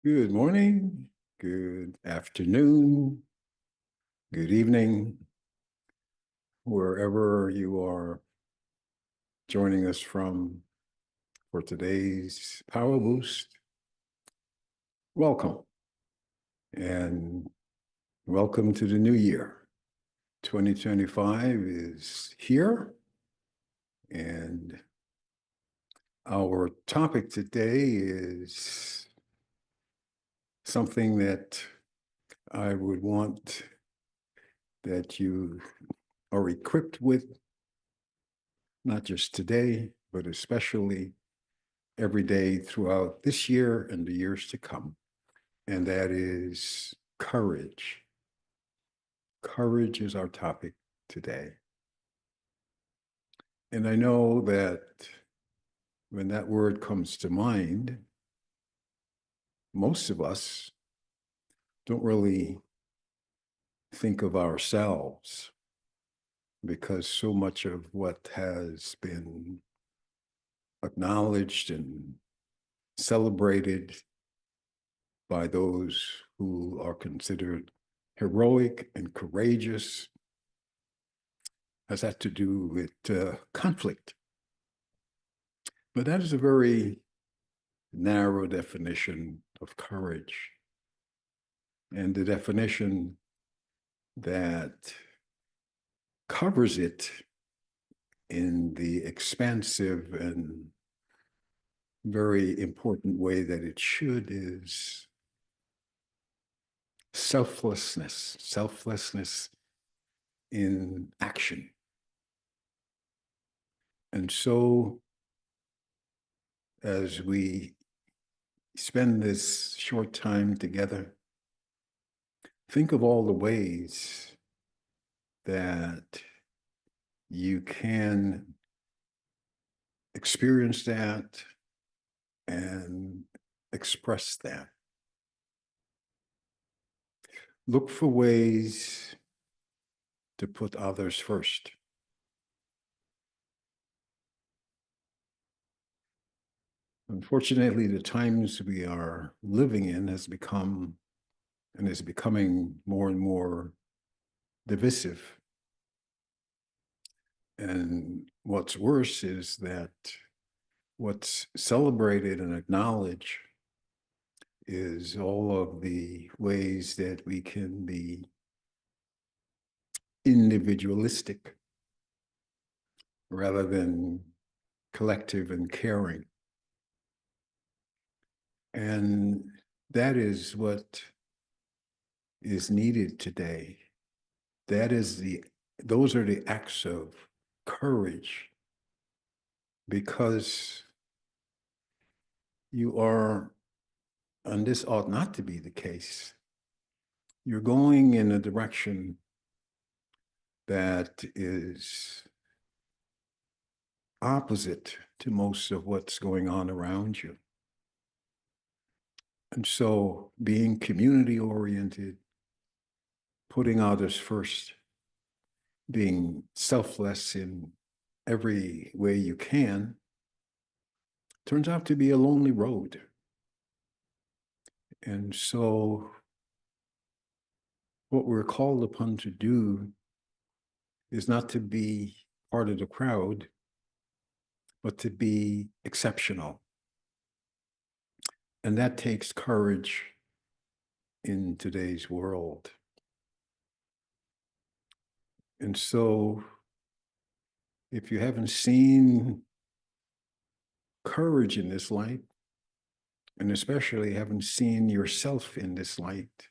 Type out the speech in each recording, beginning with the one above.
Good morning, good afternoon, good evening, wherever you are joining us from for today's Power Boost. Welcome and welcome to the new year. 2025 is here, and our topic today is something that I would want that you are equipped with, not just today, but especially every day throughout this year and the years to come. And that is courage. Courage is our topic today. And I know that when that word comes to mind, most of us don't really think of ourselves, because so much of what has been acknowledged and celebrated by those who are considered heroic and courageous has had to do with conflict. But that is a very narrow definition of courage. And the definition that covers it in the expansive and very important way that it should is selflessness, selflessness in action. And so, as we spend this short time together, think of all the ways that you can experience that and express that. Look for ways to put others first. Unfortunately, the times we are living in has become and is becoming more and more divisive. And what's worse is that what's celebrated and acknowledged is all of the ways that we can be individualistic rather than collective and caring. And that is what is needed today. Those are the acts of courage, because you are, and this ought not to be the case, you're going in a direction that is opposite to most of what's going on around you. And so being community oriented, putting others first, being selfless in every way you can, turns out to be a lonely road. And so what we're called upon to do is not to be part of the crowd, but to be exceptional. And that takes courage in today's world. And so if you haven't seen courage in this light, and especially haven't seen yourself in this light,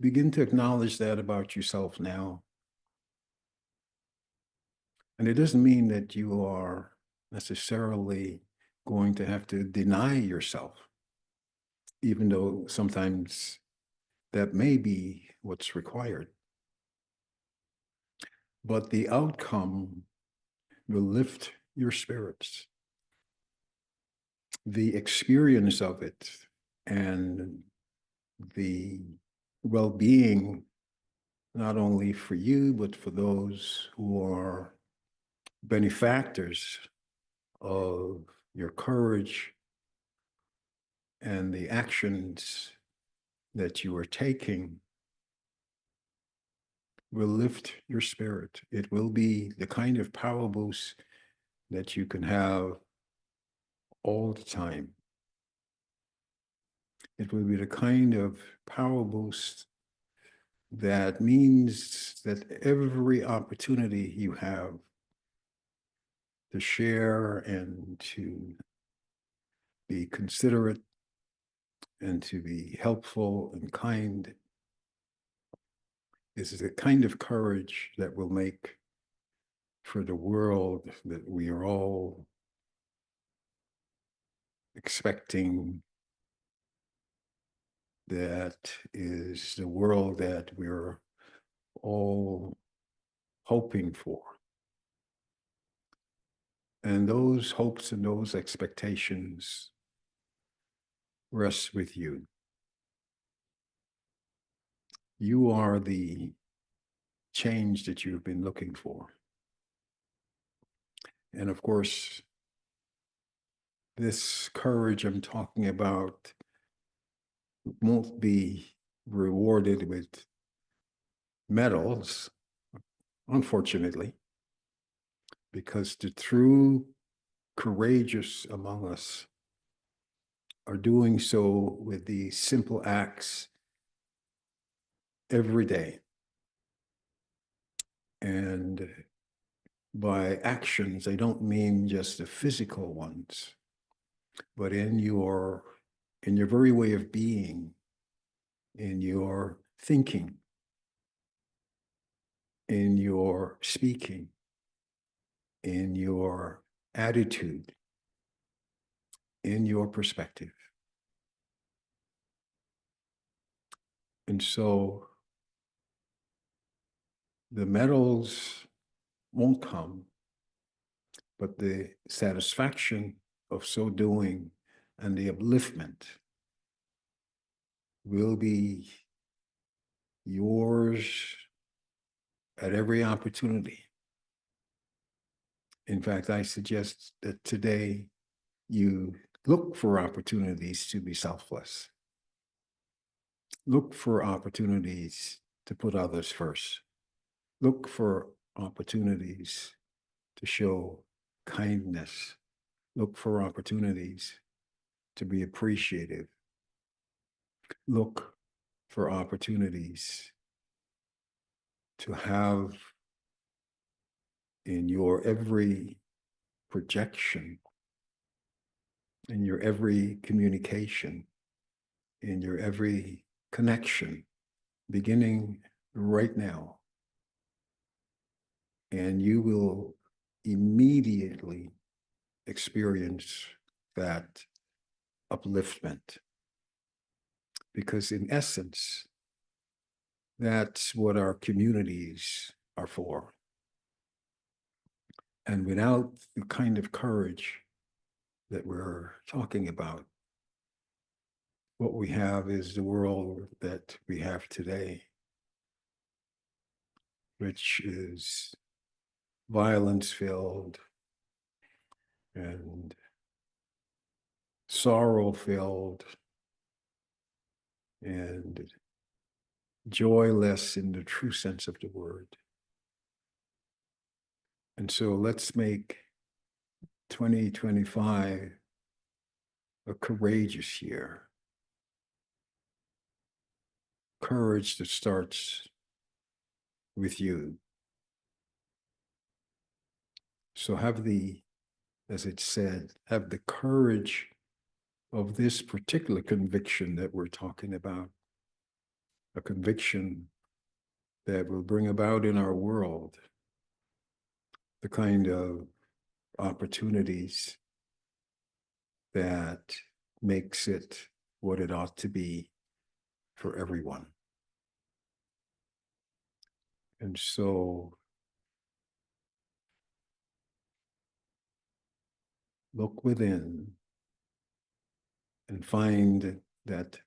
begin to acknowledge that about yourself now. And it doesn't mean that you are necessarily going to have to deny yourself, even though sometimes that may be what's required. But the outcome will lift your spirits. The experience of it and the well-being, not only for you, but for those who are benefactors of your courage, and the actions that you are taking will lift your spirit. It will be the kind of power boost that you can have all the time. It will be the kind of power boost that means that every opportunity you have to share and to be considerate and to be helpful and kind is the kind of courage that will make for the world that we are all expecting, that is the world that we're all hoping for. And those hopes and those expectations rest with you. You are the change that you've been looking for. And of course, this courage I'm talking about won't be rewarded with medals, unfortunately, because the true courageous among us are doing so with these simple acts every day. And by actions, I don't mean just the physical ones, but in your very way of being, in your thinking, in your speaking, in your attitude, in your perspective. And so the medals won't come, but the satisfaction of so doing and the upliftment will be yours at every opportunity. In fact, I suggest that today you look for opportunities to be selfless. Look for opportunities to put others first. Look for opportunities to show kindness. Look for opportunities to be appreciative. Look for opportunities to have in your every projection, in your every communication, in your every connection, beginning right now. And you will immediately experience that upliftment. Because in essence, that's what our communities are for. And without the kind of courage that we're talking about, what we have is the world that we have today, which is violence-filled and sorrow-filled and joyless in the true sense of the word. And so let's make 2025 a courageous year. Courage that starts with you. So have the, as it said, have the courage of this particular conviction that we're talking about, a conviction that will bring about in our world the kind of opportunities that makes it what it ought to be for everyone. And so look within and find that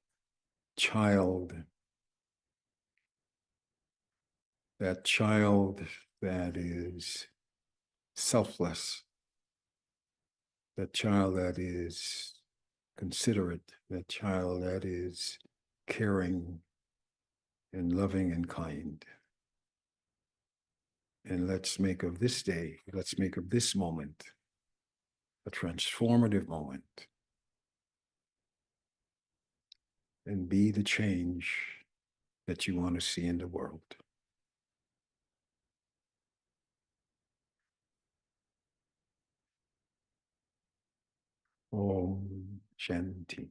child that is selfless, that child that is considerate, that child that is caring and loving and kind. And let's make of this day, let's make of this moment a transformative moment and be the change that you want to see in the world. Om Shanti.